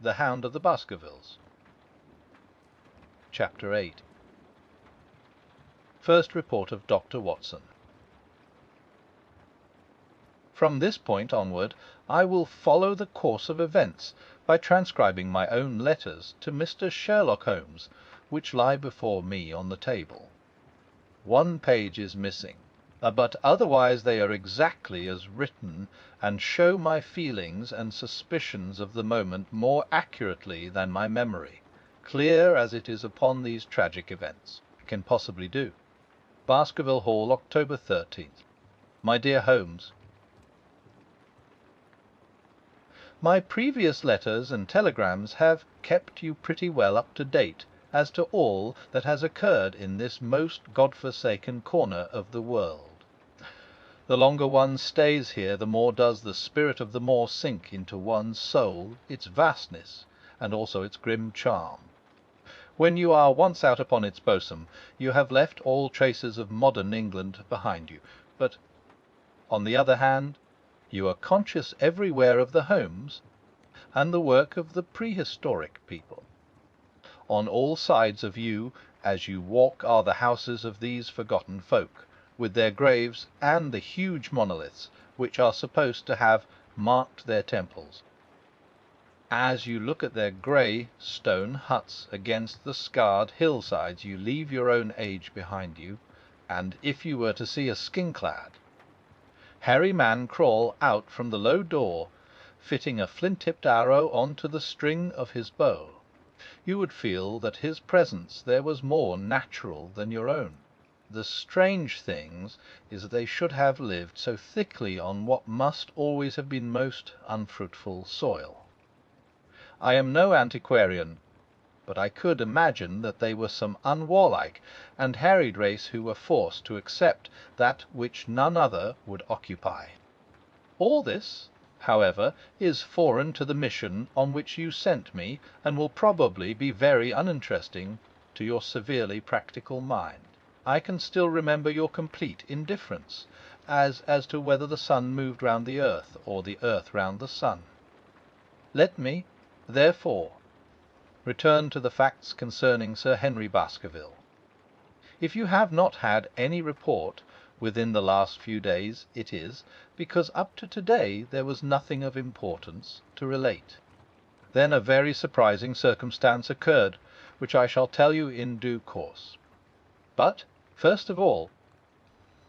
The Hound of the Baskervilles. Chapter 8. First Report of Dr. Watson. From this point onward I will follow the course of events by transcribing my own letters to Mr. Sherlock Holmes, which lie before me on the table. One page is missing, but otherwise they are exactly as written, and show my feelings and suspicions of the moment more accurately than my memory, clear as it is upon these tragic events, can possibly do. Baskerville Hall, October 13th. My dear Holmes, my previous letters and telegrams have kept you pretty well up to date as to all that has occurred in this most God-forsaken corner of the world. The longer one stays here, the more does the spirit of the moor sink into one's soul, its vastness, and also its grim charm. When you are once out upon its bosom, you have left all traces of modern England behind you. But, on the other hand, you are conscious everywhere of the homes and the work of the prehistoric people. On all sides of you, as you walk, are the houses of these forgotten folk, with their graves and the huge monoliths which are supposed to have marked their temples. As you look at their grey stone huts against the scarred hillsides, you leave your own age behind you, and if you were to see a skin-clad, hairy man crawl out from the low door, fitting a flint-tipped arrow on to the string of his bow, you would feel that his presence there was more natural than your own. The strange thing is that they should have lived so thickly on what must always have been most unfruitful soil. I am no antiquarian, but I could imagine that they were some unwarlike and harried race who were forced to accept that which none other would occupy. All this, however, is foreign to the mission on which you sent me, and will probably be very uninteresting to your severely practical mind. I can still remember your complete indifference as to whether the sun moved round the earth or the earth round the sun. Let me, therefore, return to the facts concerning Sir Henry Baskerville. If you have not had any report within the last few days, it is because up to today there was nothing of importance to relate. Then a very surprising circumstance occurred, which I shall tell you in due course. But, first of all,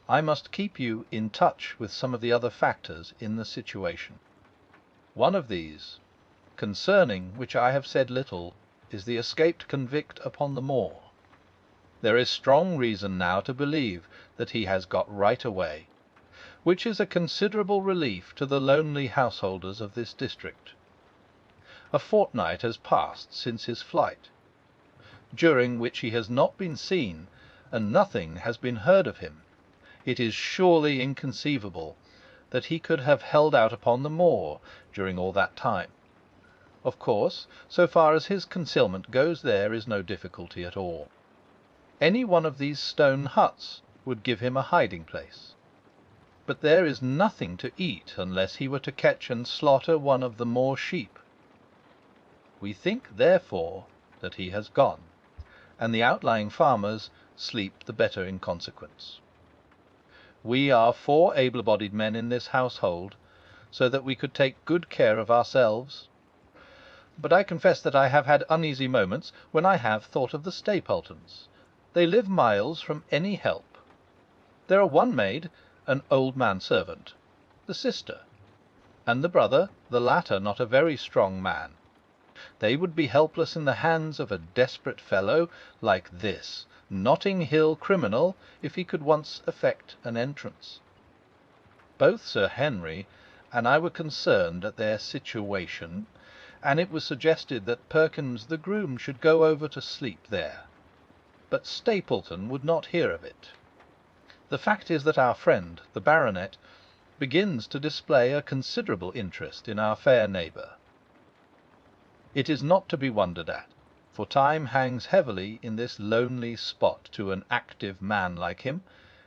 I must keep you in touch with some of the other factors in the situation. One of these, concerning which I have said little, is the escaped convict upon the moor. There is strong reason now to believe that he has got right away, which is a considerable relief to the lonely householders of this district. A fortnight has passed since his flight, during which he has not been seen, and nothing has been heard of him. It is surely inconceivable that he could have held out upon the moor during all that time. Of course, so far as his concealment goes, there is no difficulty at all. Any one of these stone huts would give him a hiding-place. But there is nothing to eat unless he were to catch and slaughter one of the moor sheep. We think, therefore, that he has gone, and the outlying farmers sleep the better in consequence. We are 4 able-bodied men in this household, so that we could take good care of ourselves. But I confess that I have had uneasy moments when I have thought of the Stapletons. They live miles from any help. There are one maid, an old man-servant, the sister, and the brother, the latter not a very strong man. They would be helpless in the hands of a desperate fellow like this Notting Hill criminal if he could once effect an entrance. Both Sir Henry and I were concerned at their situation, and it was suggested that Perkins the groom should go over to sleep there. But Stapleton would not hear of it. The fact is that our friend, the baronet, begins to display a considerable interest in our fair neighbour. It is not to be wondered at, for time hangs heavily in this lonely spot to an active man like him,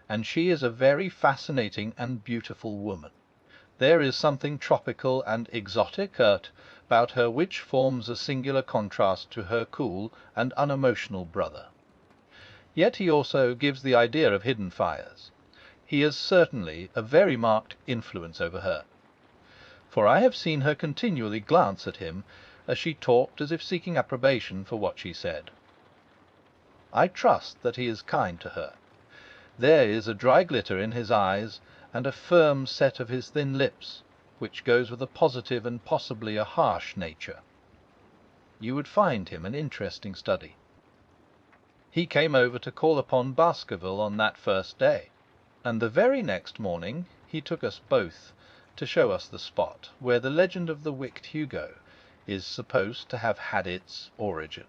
and she is a very fascinating and beautiful woman. There is something tropical and exotic about her which forms a singular contrast to her cool and unemotional brother. Yet he also gives the idea of hidden fires. He is certainly a very marked influence over her, for I have seen her continually glance at him as she talked, as if seeking approbation for what she said. I trust that he is kind to her. There is a dry glitter in his eyes, and a firm set of his thin lips, which goes with a positive and possibly a harsh nature. You would find him an interesting study. He came over to call upon Baskerville on that first day, and the very next morning he took us both to show us the spot where the legend of the wicked Hugo is supposed to have had its origin.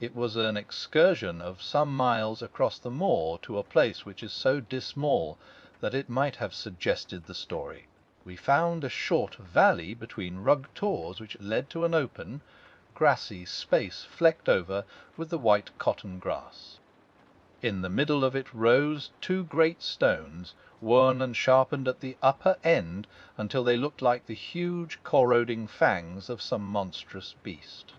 It was an excursion of some miles across the moor to a place which is so dismal that it might have suggested the story. We found a short valley between rugged tors which led to an open, grassy space flecked over with the white cotton grass. In the middle of it rose two great stones, worn and sharpened at the upper end until they looked like the huge corroding fangs of some monstrous beast.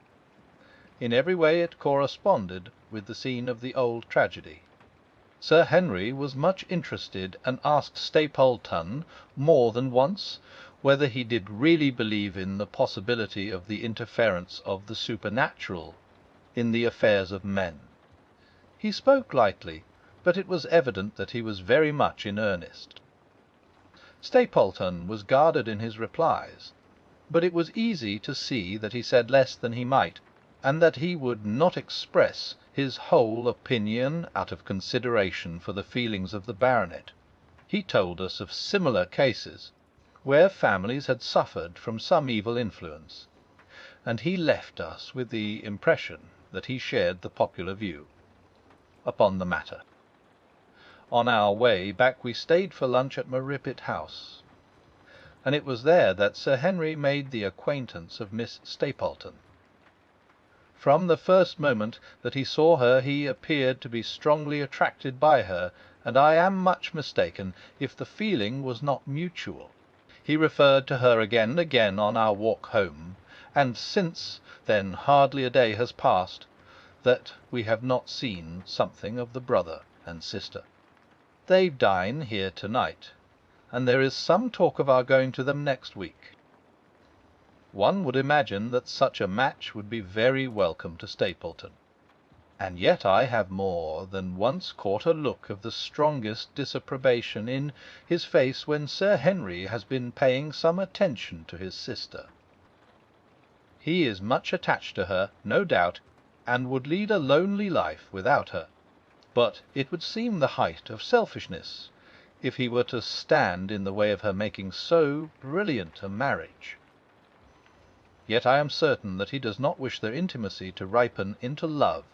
In every way it corresponded with the scene of the old tragedy. Sir Henry was much interested, and asked Stapleton more than once whether he did really believe in the possibility of the interference of the supernatural in the affairs of men. He spoke lightly, but it was evident that he was very much in earnest. Stapleton was guarded in his replies, but it was easy to see that he said less than he might, and that he would not express his whole opinion out of consideration for the feelings of the baronet. He told us of similar cases where families had suffered from some evil influence, and he left us with the impression that he shared the popular view upon the matter. On our way back we stayed for lunch at Merripit House, and it was there that Sir Henry made the acquaintance of Miss Stapleton. From the first moment that he saw her he appeared to be strongly attracted by her, and I am much mistaken if the feeling was not mutual. He referred to her again and again on our walk home, and since then hardly a day has passed that we have not seen something of the brother and sister. They dine here tonight, and there is some talk of our going to them next week. One would imagine that such a match would be very welcome to Stapleton, and yet I have more than once caught a look of the strongest disapprobation in his face when Sir Henry has been paying some attention to his sister. He is much attached to her, no doubt, and would lead a lonely life without her, but it would seem the height of selfishness if he were to stand in the way of her making so brilliant a marriage. Yet I am certain that he does not wish their intimacy to ripen into love,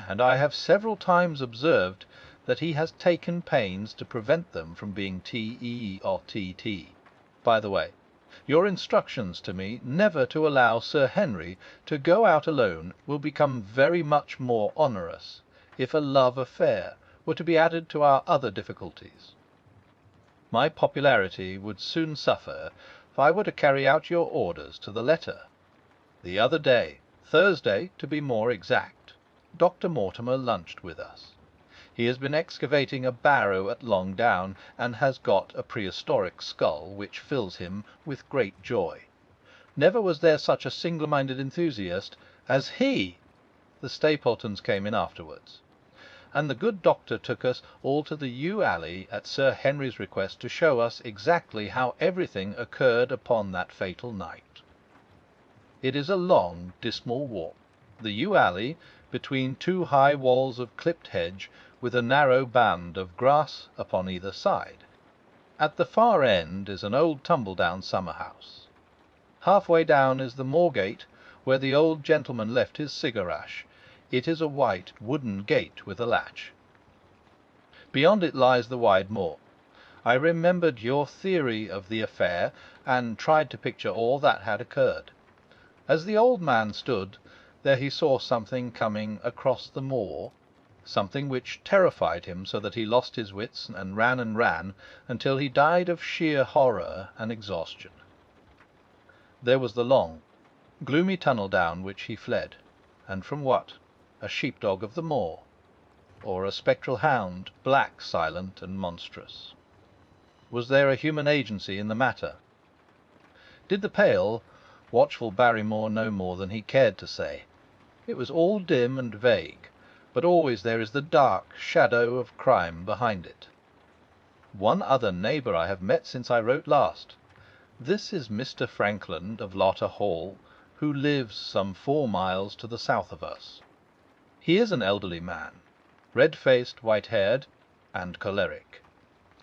and I have several times observed that he has taken pains to prevent them from being T.E. or T.T. By the way, your instructions to me never to allow Sir Henry to go out alone will become very much more onerous if a love affair were to be added to our other difficulties. My popularity would soon suffer if I were to carry out your orders to the letter. The other day, Thursday to be more exact, Dr. Mortimer lunched with us. He has been excavating a barrow at Long Down, and has got a prehistoric skull which fills him with great joy. Never was there such a single-minded enthusiast as he. The Stapletons came in afterwards, and the good doctor took us all to the yew alley at Sir Henry's request to show us exactly how everything occurred upon that fatal night. It is a long, dismal walk, the yew alley between two high walls of clipped hedge, with a narrow band of grass upon either side. At the far end is an old tumble-down summer-house. Half-way down is the moor-gate, where the old gentleman left his cigar-ash. It is a white wooden gate with a latch. Beyond it lies the wide moor. I remembered your theory of the affair, and tried to picture all that had occurred. As the old man stood there he saw something coming across the moor, something which terrified him so that he lost his wits and ran until he died of sheer horror and exhaustion. There was the long, gloomy tunnel down which he fled, and from what? A sheepdog of the moor, or a spectral hound, black, silent, and monstrous? Was there a human agency in the matter? Did the pale, watchful Barrymore know more than he cared to say? It was all dim and vague, but always there is the dark shadow of crime behind it. One other neighbour I have met since I wrote last. This is Mr. Frankland of Lotter Hall, who lives some 4 miles to the south of us. He is an elderly man, red-faced, white-haired, and choleric.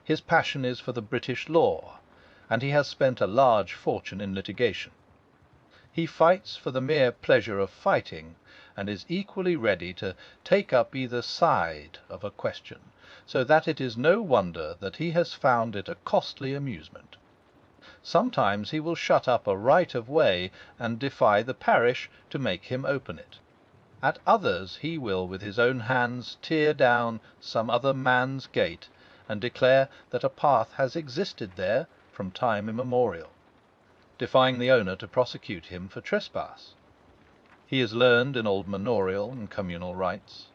His passion is for the British law, and he has spent a large fortune in litigation. He fights for the mere pleasure of fighting, and is equally ready to take up either side of a question, so that it is no wonder that he has found it a costly amusement. Sometimes he will shut up a right of way and defy the parish to make him open it. At others he will with his own hands tear down some other man's gate, and declare that a path has existed there from time immemorial, defying the owner to prosecute him for trespass. He is learned in old manorial and communal rights,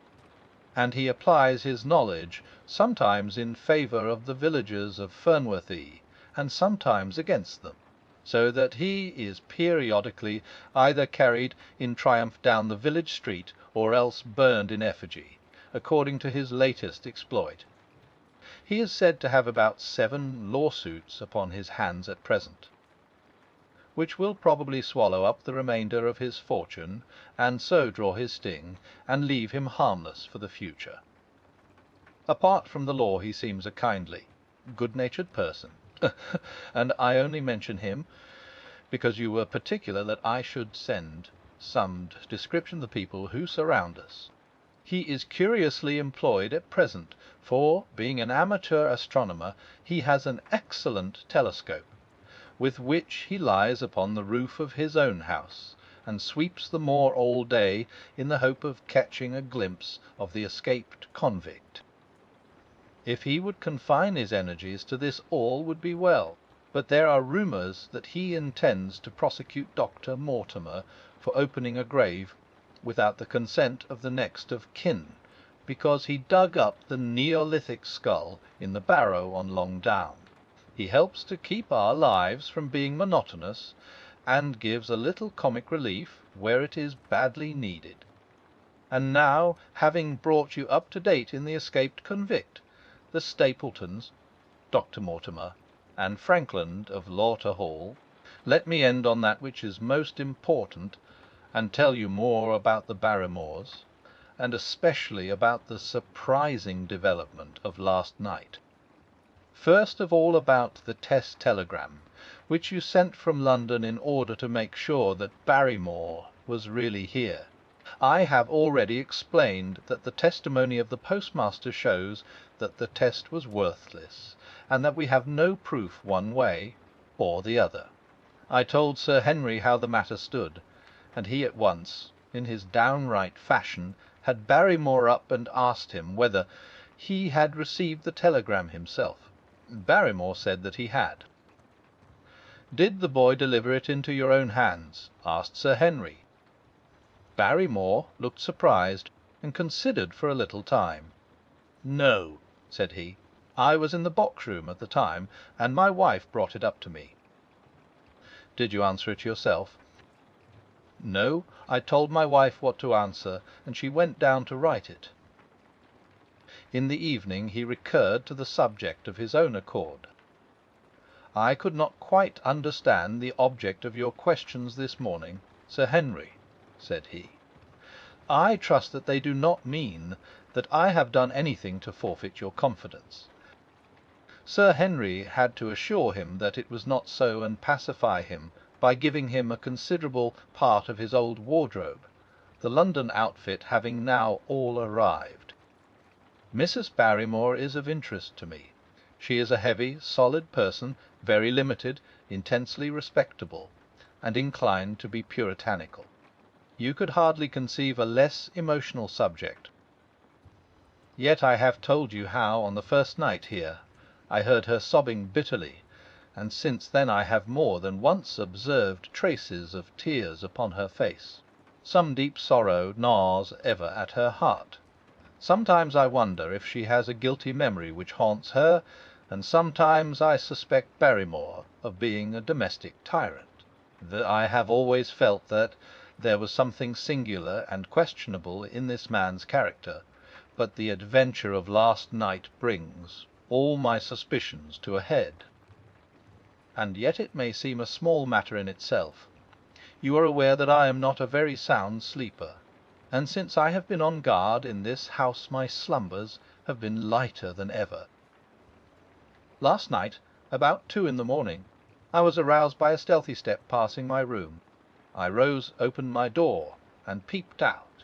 and he applies his knowledge sometimes in favour of the villagers of Fernworthy, and sometimes against them, so that he is periodically either carried in triumph down the village street, or else burned in effigy, according to his latest exploit. He is said to have about 7 lawsuits upon his hands at present, which will probably swallow up the remainder of his fortune, and so draw his sting, and leave him harmless for the future. Apart from the law he seems a kindly, good-natured person, and I only mention him because you were particular that I should send some description of the people who surround us. He is curiously employed at present, for, being an amateur astronomer, he has an excellent telescope, with which he lies upon the roof of his own house, and sweeps the moor all day in the hope of catching a glimpse of the escaped convict. If he would confine his energies to this all would be well, but there are rumours that he intends to prosecute Dr. Mortimer for opening a grave without the consent of the next of kin, because he dug up the Neolithic skull in the barrow on Long Down. He helps to keep our lives from being monotonous, and gives a little comic relief where it is badly needed. And now, having brought you up to date in the escaped convict, the Stapletons, Dr. Mortimer, and Frankland of Lotter Hall, let me end on that which is most important, and tell you more about the Barrymores, and especially about the surprising development of last night. First of all about the test telegram, which you sent from London in order to make sure that Barrymore was really here. I have already explained that the testimony of the postmaster shows that the test was worthless, and that we have no proof one way or the other. I told Sir Henry how the matter stood, and he at once, in his downright fashion, had Barrymore up and asked him whether he had received the telegram himself. Barrymore said that he had. "Did the boy deliver it into your own hands?" asked Sir Henry. Barrymore looked surprised, and considered for a little time. "No," said he. "I was in the box-room at the time, and my wife brought it up to me." "Did you answer it yourself?" "No, I told my wife what to answer, and she went down to write it." In the evening he recurred to the subject of his own accord. "I could not quite understand the object of your questions this morning, Sir Henry," said he. "I trust that they do not mean that I have done anything to forfeit your confidence." Sir Henry had to assure him that it was not so, and pacify him by giving him a considerable part of his old wardrobe, the London outfit having now all arrived. "Mrs. Barrymore is of interest to me. She is a heavy, solid person, very limited, intensely respectable, and inclined to be puritanical. You could hardly conceive a less emotional subject. Yet I have told you how, on the first night here, I heard her sobbing bitterly, and since then I have more than once observed traces of tears upon her face. Some deep sorrow gnaws ever at her heart. Sometimes I wonder if she has a guilty memory which haunts her, and sometimes I suspect Barrymore of being a domestic tyrant. I have always felt that there was something singular and questionable in this man's character, but the adventure of last night brings all my suspicions to a head. And yet it may seem a small matter in itself. You are aware that I am not a very sound sleeper, and since I have been on guard in this house my slumbers have been lighter than ever. Last night, about 2 in the morning, I was aroused by a stealthy step passing my room. I rose, opened my door, and peeped out.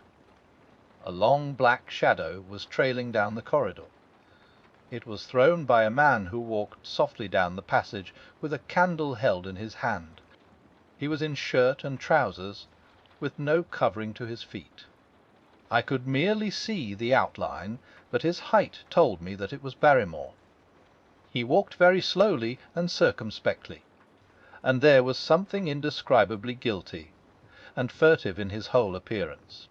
A long black shadow was trailing down the corridor. It was thrown by a man who walked softly down the passage with a candle held in his hand. He was in shirt and trousers, with no covering to his feet. I could merely see the outline, but his height told me that it was Barrymore. He walked very slowly and circumspectly, and there was something indescribably guilty and furtive in his whole appearance.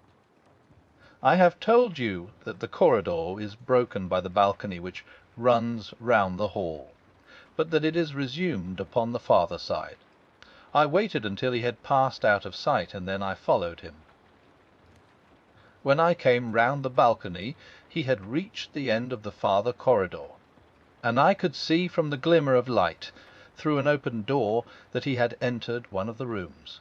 I have told you that the corridor is broken by the balcony which runs round the hall, but that it is resumed upon the farther side. I waited until he had passed out of sight, and then I followed him. When I came round the balcony, he had reached the end of the farther corridor, and I could see from the glimmer of light through an open door that he had entered one of the rooms.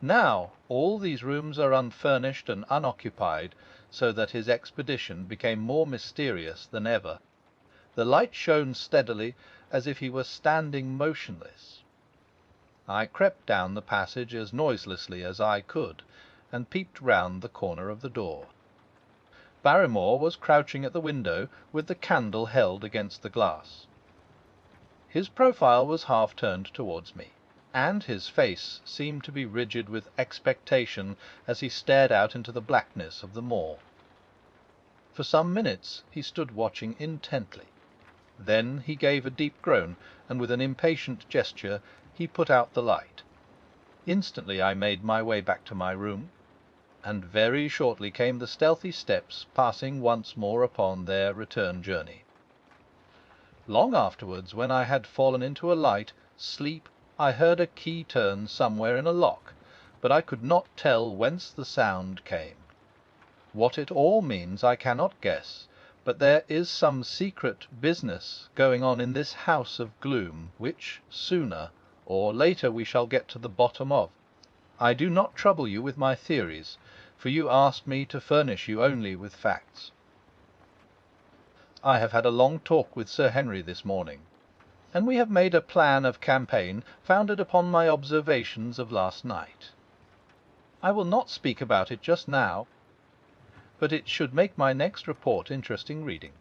Now all these rooms are unfurnished and unoccupied, so that his expedition became more mysterious than ever. The light shone steadily, as if he were standing motionless. I crept down the passage as noiselessly as I could, and peeped round the corner of the door. Barrymore was crouching at the window, with the candle held against the glass. His profile was half turned towards me, and his face seemed to be rigid with expectation as he stared out into the blackness of the moor. For some minutes he stood watching intently. Then he gave a deep groan, and with an impatient gesture he put out the light. Instantly I made my way back to my room, and very shortly came the stealthy steps passing once more upon their return journey. Long afterwards, when I had fallen into a light sleep, I heard a key turn somewhere in a lock, but I could not tell whence the sound came. What it all means I cannot guess, but there is some secret business going on in this house of gloom, which sooner or later we shall get to the bottom of. I do not trouble you with my theories, for you asked me to furnish you only with facts. I have had a long talk with Sir Henry this morning, and we have made a plan of campaign founded upon my observations of last night. I will not speak about it just now, but it should make my next report interesting reading.